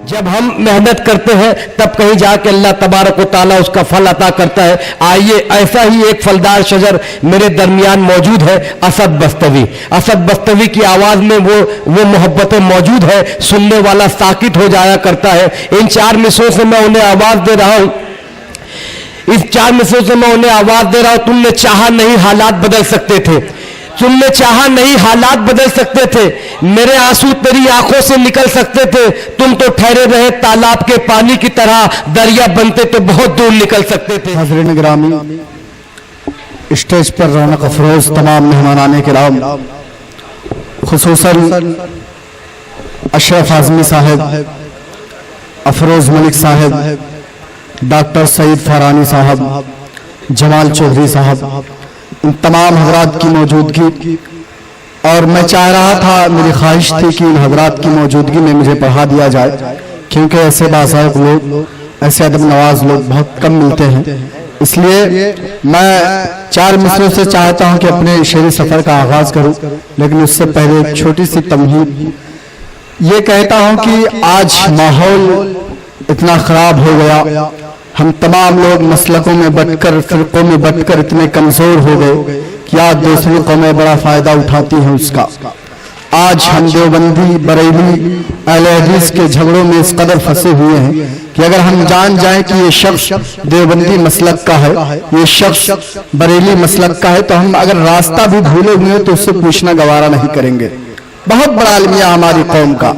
जब हम मेहनत करते हैं तब कहीं जाके अल्लाह तबारक व तआला उसका फल अता करता है। आइए, ऐसा ही एक फलदार शजर मेरे दरमियान मौजूद है, असद बस्तवी। असद बस्तवी की आवाज में वो मोहब्बतें मौजूद है, सुनने वाला साकित हो जाया करता है। इन 4 मिसरों से मैं उन्हें आवाज दे रहा हूं, इस 4 मिसरों से मैं उन्हें आवाज दे रहा हूं। तुमने चाहा नहीं हालात बदल सकते थे, तुमने चाहा नहीं हालात बदल सकते थे, मेरे आंसू तेरी आंखों से निकल सकते थे। तुम तो ठहरे रहे तालाब के पानी की तरह, दरिया बनते तो बहुत दूर निकल सकते थे। हाज़रीन गिरामी, स्टेज पर रौनक अफरोज तमाम मेहमानाने किराम, खुसूसन अशरफ आज़मी साहब, अफरोज मलिक साहब, डॉक्टर सईद फरानी साहब, जमाल चौधरी साहब, इन तमाम हजरात की मौजूदगी, और मैं चाह रहा था, मेरी ख्वाहिश थी कि इन हजरात की मौजूदगी में मुझे पढ़ा दिया जाए, क्योंकि ऐसे बाज़ायक़ लोग, ऐसे अदब नवाज लोग बहुत कम मिलते हैं। इसलिए मैं 4 मिसरों से चाहता हूं कि अपने शेरी सफ़र का आगाज़ करूं, लेकिन उससे पहले एक छोटी सी तमहीद ये कहता हूं कि आज माहौल इतना ख़राब हो गया, हम तमाम लोग मसलकों में बंटकर, फिरकों में बंटकर इतने कमज़ोर हो गए कि आज दूसरी कौमें बड़ा फ़ायदा उठाती हैं उसका। आज हम देवबंदी, बरेली, अहले हदीस के झगड़ों में इस कदर फंसे हुए हैं कि अगर हम जान जाएं कि ये शख्स देवबंदी मसलक का है, ये शख्स बरेली मसलक का है, तो हम अगर रास्ता भी भूले हुए हैं तो उससे पूछना गवारा नहीं करेंगे। बहुत बड़ा अलमिया हमारी कौम का,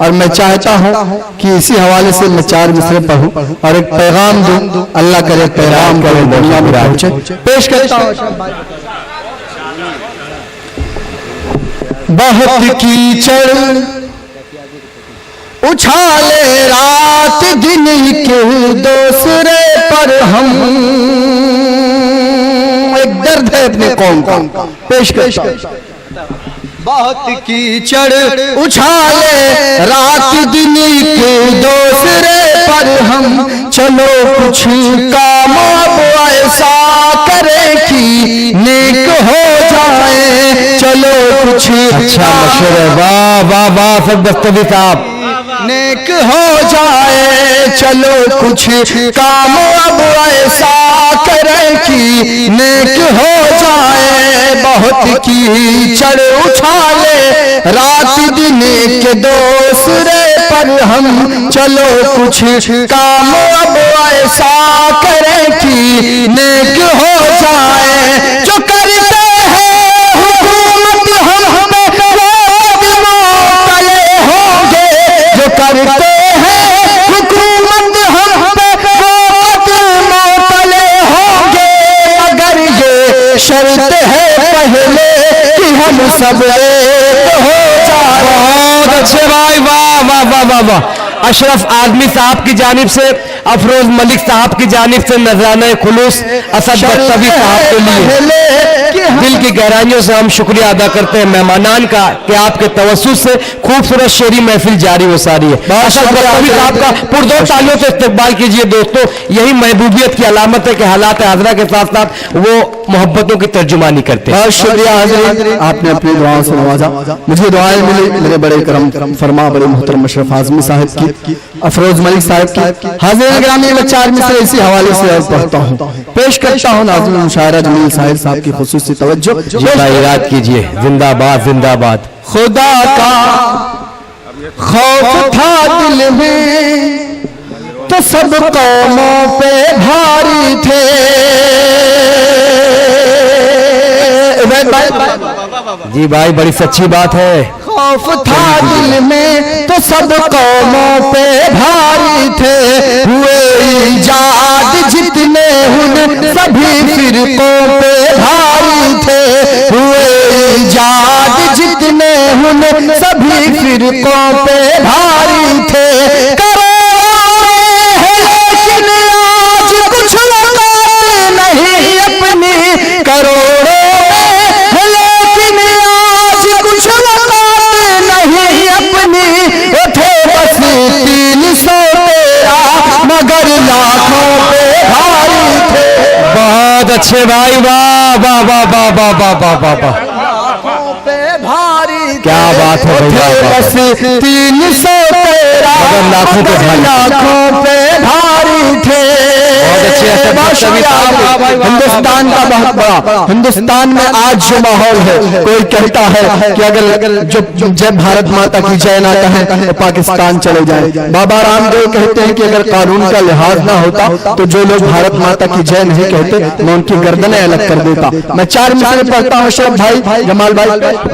और मैं चाहता हूं कि इसी हवाले से मैं 4 मिसरे पढ़ूं और एक पैगाम दूं। अल्लाह करे पैगाम करे दुनिया में पहुंचे। पेश करता हूं। बहुत कीचड़ उछाले रात दिन के दूसरे पर हम, एक दर्द है अपने कौम का। पेश करता हूं। बहुत कीचड़ उछाले रात दिन के दूसरे पर हम, चलो कुछ काम अब ऐसा करें कि नेक हो जाए, चलो कुछ। अच्छा मशहूर है, वाह वाह वाह असद बस्तवी साहब, नेक हो जाए, चलो कुछ काम अब ऐसा करें कि नेक हो जाए। बहुत कीचड़ उछाले रात दिन के दूसरे पर हम, चलो कुछ काम अब ऐसा करें कि नेक हो जाए। जो करते हैं हुकूमत हम पे मोतले होंगे, जो करते हैं हुकूमत हम पे मोतले होंगे, अगर ये शर्त है पहले कि हम सब एक हो जाए। बहुत अच्छे भाई, वाह वाह वाह वाह वाह। अशरफ आज़मी साहब की जानिब से, अफरोज मलिक साहब की जानिब से नजराना खुलूस असद बस्तवी साहब के लिए दिल की गहराइयों से हम शुक्रिया अदा करते हैं मेहमानान का कि आपके तवज्जुह से खूबसूरत शेरी महफिल जारी हो सारी है। असद बस्तवी साहब का पुरजोर तालियों से इस्तकबाल कीजिए दोस्तों। यही महबूबियत की अलामत है कि हालात हाज़िरा के साथ साथ वो मोहब्बतों की तर्जुमानी करते हैं। बहुत शुक्रिया हाज़रीन, आपने अपनी दुआओं से नवाजा। मुझे दुआएं मिली मेरे बड़े करम फरमा बड़े मोहतरम अशरफ आज़मी साहब की, अफरोज मलिक साहब की। हाज़रीन गिरामी, मैं 4 मिसरे इसी हवाले से और पढ़ता हूँ, पेश करता हूँ। नाज़रीन मुशायरा जमील साहिब साहब की खुसूसी तवज्जो याद कीजिए। जिंदाबाद जिंदाबाद। खुदा का खौफ था दिल में तो सब कौमों पे भारी थे, जी भाई बड़ी सच्ची बात है। खौफ था दिल में तो सब कौमों पे भारी थे, हुए इजाद जितने हुन सभी फिरकों पे भारी थे, हुए इजाद जितने हुन सभी फिरकों पे भारी थे। लेकिन आज कुछ नहीं अपनी करोड़ों में, लेकिन आज कुछ नहीं अपनी, थे बस 313 मगर लाखों पे भारी थे। बहुत अच्छे भाई, वाह वाह वाह वाह वाह वाह वाह वाह वाह, पे भारी क्या बात है भैया। बस 313 मगर लाखों पे भारी, लाखों पे भारी थे। बहुत अच्छे असद बस्तवी साहब। हिंदुस्तान का बहुत बड़ा, हिंदुस्तान में आज जो माहौल है, कोई कहता है कि अगर जो जय भारत माता की जय ना कहें तो पाकिस्तान चले जाए। बाबा रामदेव कहते हैं कि अगर कानून का लिहाज ना होता तो जो लोग भारत माता की जय नहीं कहते मैं उनकी गर्दनें अलग कर देता। मैं 4 मिसरे पढ़ता हूँ अशरफ भाई, जमाल भाई।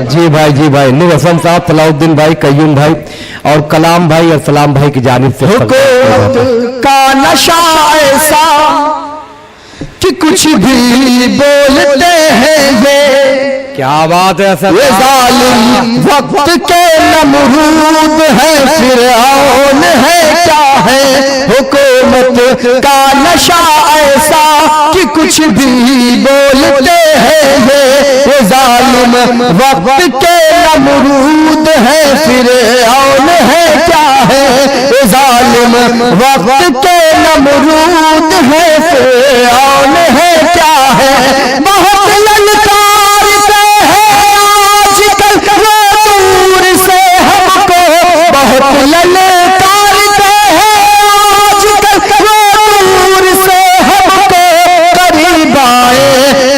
जी भाई, जी भाई, नूर हसन साहब, सलाउद्दीन भाई, कयूम भाई और कलाम भाई और सलाम भाई की जानिब से हुकूमत का नशा ऐसा कि कुछ भी बोलते हैं ये। क्या बात है सर, ये जालिम वक्त के नमरूद है, फिरऔन है क्या है। हुकूमत का नशा ऐसा कि कुछ भी बोलते हैं ये जालिम वक्त के नमरूद है, फिरऔन है क्या है। ये जालिम वक्त के नमरूद है, फिरऔन है क्या है। बहुत ललकारते हैं आजकल वो दूर से हमको, बहुत ललकारते हैं आजकल वो दूर से हमको। करीब आए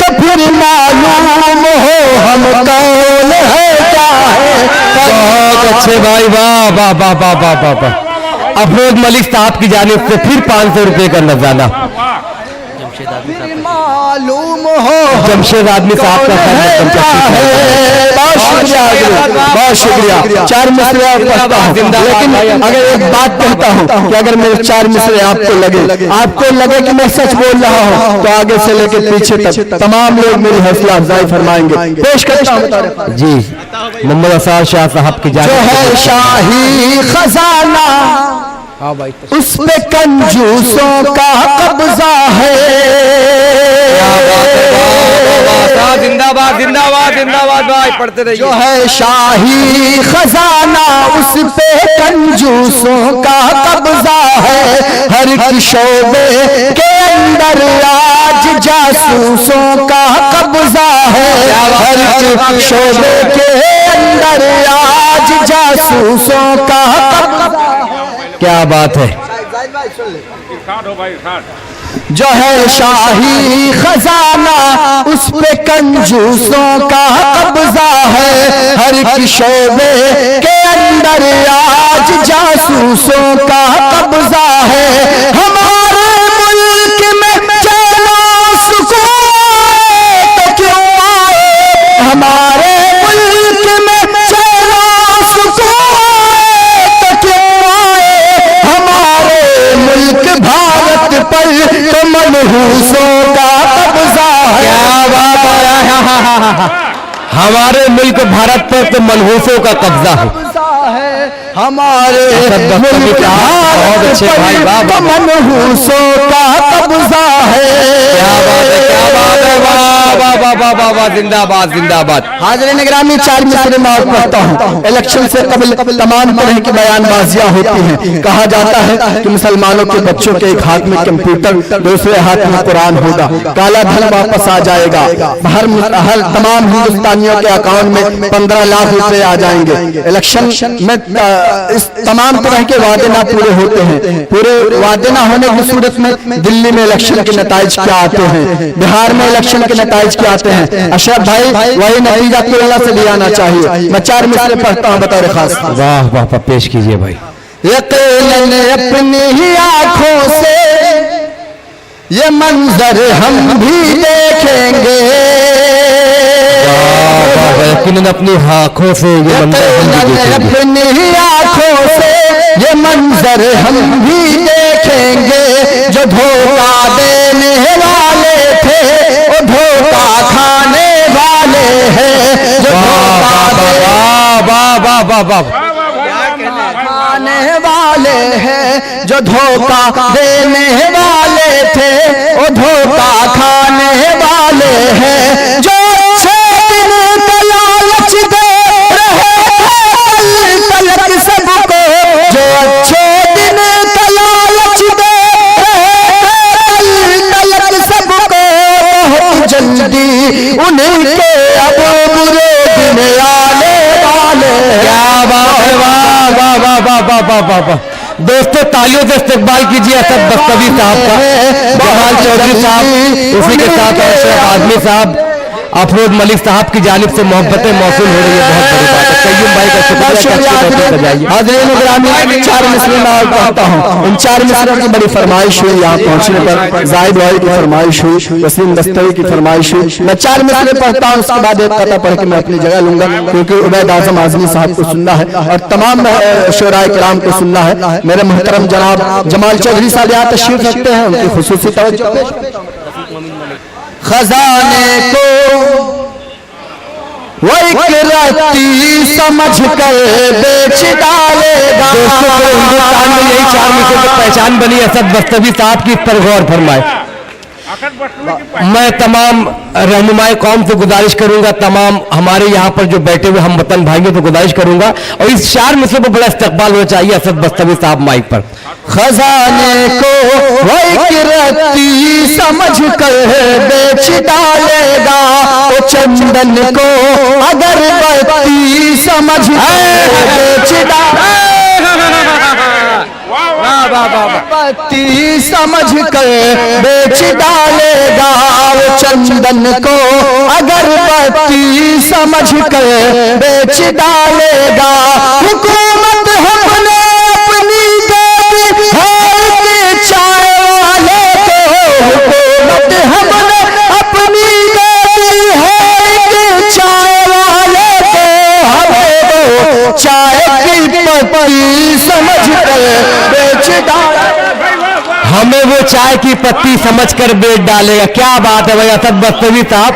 तो फिर मालूम हो हम कौन है क्या है। बहुत अच्छे भाई, वाह वाह वाह वाह वाह वाह वाह। अफरोज मलिक साहब की जानिब से फिर 500 रुपए का नजराना। मालूम हो जमशेद आदमी साहब का बहुत शुक्रिया, बहुत शुक्रिया। 4 मिसरे आप पढ़ता हूँ, लेकिन अगर एक बात कहता हूँ कि अगर मेरे 4 मिसरे आपको लगे कि मैं सच बोल रहा हूँ तो आगे से लेके पीछे तक तमाम लोग मेरी हौसला अफजाई फरमाएंगे। पेश करता हूँ जी मोहम्मद असार शाह साहब की जो जानिब है शाही खजाना, उस पे कंजूसों का कब्जा है। जिंदाबाद जिंदाबाद जिंदाबाद भाई, पढ़ते रहिए। जो है शाही खजाना, उस पे कंजूसों का कब्जा है। हर एक शोबे के अंदर आज जासूसों का कब्जा है। हर एक शोबे के अंदर आज जासूसों का कब्जा। क्या बात है। जो है शाही खजाना, उस पे कंजूसों का कब्जा है। हर एक शोबे के अंदर आज जासूसों का कब्जा है। हमारे मुल्क में चैन सुकून तो क्यों आए, हमारे मुल्क में चैन सुकून तो क्यों आए। हमारे मुल्क भारत पर तो मनहूसों का कब्जा है। क्या बात है। हमारे मुल्क भारत पर तो मनहूसों का कब्जा है। हमारे मुल्क बहुत अच्छे भाई, वाह तो मनहूसों का कब्जा है। क्या बात है, क्या बात है, वाह वाह वाह वाह वाह वाह, जिंदाबाद जिंदाबाद। हाज़िरीन निगरानी 4 मिसरे में और पढ़ता हूँ। इलेक्शन से कबल तमाम तरह की बयानबाजियां होती हैं। कहा जाता है कि मुसलमानों के बच्चों के एक हाथ में कंप्यूटर, दूसरे हाथ में कुरान होगा, काला धन वापस आ जाएगा, हर तमाम हिंदुस्तानियों के अकाउंट में 15 लाख रुपए आ जाएंगे। इलेक्शन में इस तमाम तरह के वादे ना पूरे होते हैं। पूरे वादे ना होने की सूरत में दिल्ली में इलेक्शन के नताइज क्या आते हैं, बिहार में इलेक्शन के नताइज क्या आते हैं। अशरफ भाई वही नतीजा केरला से भी आना चाहिए। मैं 4 मिसरे पढ़ता हूँ बतौर खास। वाह वाह वाह, पेश कीजिए भाई। यकीनन अपनी ही आंखों से ये मंजर हम भी देखेंगे। यकीनन अपनी आंखों से ये मंजर हम भी देखेंगे। अपनी ही आंखों से ये मंजर हम भी देखेंगे। जो धोखा देने वाले थे वो धोखा खाने वाले हैं। जो धोखा खाने वाले हैं, जो धोखा देने वाले थे वो धोखा खाने वाले हैं। जो अच्छे दिन का लालच दे रहे हैं पलक सबको, जो अच्छे दिन का लालच दे रहे हैं पलक सबको, बहुत जल्दी उनके अब बुरे दिन आने वाले। क्या बात है, वाह वाह वाह वाह वाह वाह वाह। दोस्तों तालियों से इस्तकबाल कीजिए असद बस्तवी साहब का, जमाल चौधरी साहब, उसी के साथ अशरफ आजमी साहब, अफरोज मलिक साहब की जानिब से मोहब्बतें मौसूल हो रही है। बहुत बड़ी बात है। कय्यूम भाई का शुक्रिया। हाज़रीन ग्रामी, 4 मिसरे मैं और कहता हूँ। इन 4 मिसरों की बड़ी फरमाइश हुई, यहाँ पहुँचने पर जाहिद भाई की फरमाइश हुई, वसीम दस्तवी की फरमाइश हुई। मैं 4 मिसरे पढ़ता हूँ, उसके बाद एक कथा पढ़ के मैं अपनी जगह लूंगा, क्योंकि उबैद आजम आजमी साहब को सुनना है और तमाम शुराए किराम को सुनना है। मेरे मोहतरम जनाब जमाल चौधरी साहब यहाँ तशरीफ रखते हैं, उनकी खुसूसी तवज्जो। खजाने को वो एक रत्ती समझ कर बेच डालेगा। दोस्तों हिंदुस्तान में यही 4 मिसरों की पहचान बनी असद बस्तवी साहब की, इस पर गौर फरमाए। मैं तमाम रहनुमाई कौम से गुजारिश करूंगा, तमाम हमारे यहाँ पर जो बैठे हुए हम वतन भाइयों से गुजारिश करूंगा, और इस 4 मिसरों पर बड़ा इस्तकबाल होना चाहिए असद बस्तवी साहब माइक पर। खजाने को वो एक रत्ती समझ कर बेच डालेगा, ओ चंदन को अगर बत्ती समझ कर बेच डालेगा, बत्ती समझ कर बेच डालेगा, वो चंदन को अगर बत्ती समझ कर बेच डालेगा। हुकूमत हमने अपनी दी है कि चाय वाले को, हुकूमत हमने अपनी दी है कि चाय वाले को, हमें वो चाय की पत्ती समझ कर बेच डालेगा, हमें वो चाय की पत्ती समझकर बेच डालेगा। क्या बात है भाई असद बस्तवी साहब।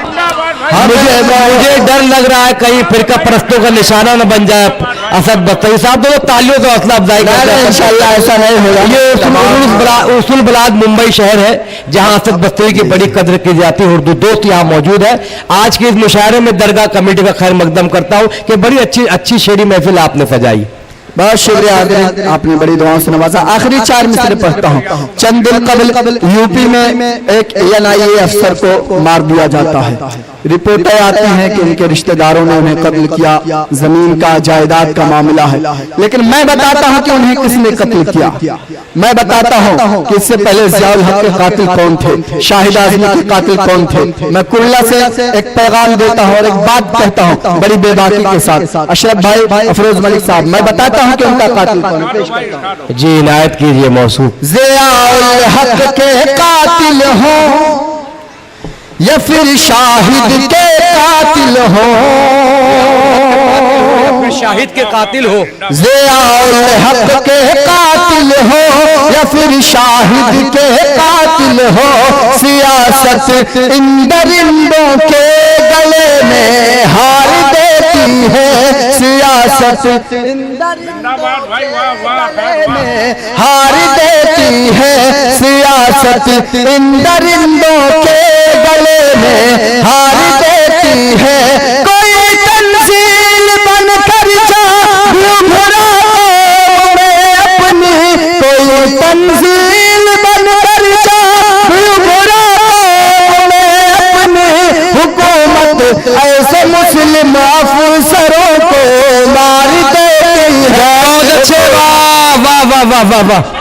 मुझे डर लग रहा है कहीं फिरका परस्तों का निशाना न बन जाए असद बस्तवी साहब। तो तालियों से हौसला अफजाई करते हैं, इंशाअल्लाह ऐसा नहीं होगा। ये उसूल बलाद मुंबई शहर है जहां असद बस्तवी की बड़ी कदर की जाती है। उर्दू दोस्त यहाँ मौजूद है। आज के इस मुशायरे में दरगाह कमेटी का खैर मकदम करता हूँ कि बड़ी अच्छी शेरी महफिल आपने सजाई। बहुत शुक्रिया आपने बड़ी दुआओं से नवाजा। आखिरी 4 मिसरे पढ़ता हूँ। चंद दिन कबल यूपी में एक NIA अफसर को मार दिया जाता है। रिपोर्टें आती हैं कि उनके रिश्तेदारों ने उन्हें कत्ल किया, जमीन का जायदाद का मामला है, लेकिन मैं बताता हूँ कि उन्हें किसने कत्ल किया। मैं बताता हूँ कि इससे पहले ज़ियाउल हक के कातिल कौन थे, शाहिद आजमी के कातिल कौन थे। मैं कुल्ला से एक पैगाम देता हूँ और एक बात कहता हूँ बड़ी बेबाकी के साथ। अशरफ भाई, अफरोज मलिक साहब, मैं बताता हूँ कि उनका कातिल कौन है। जी इनायत कीजिए मौसूफ। ज़ियाउल हक के कातिल हो या फिर शाहिद के कातिल हो, शाहिद के कातिल हो, ज़ियाउल हक के कातिल हो या फिर शाहिद के कातिल हो, सियासत इन दरिंदों के गले में हार देती है, सियासत इन दरिंदों के गले में हार देती है, सियासत इन दरिंदों के गले में हार देती है। कोई तंजील बन कर जा घुमरा में अपनी, कोई तंजील बन कर जा घुमरा में अपनी, हुकूमत ऐसे मुस्लिम अफसरों को मार देती है। बहुत अच्छे, वाह वाह वाह वाह वाह वाह।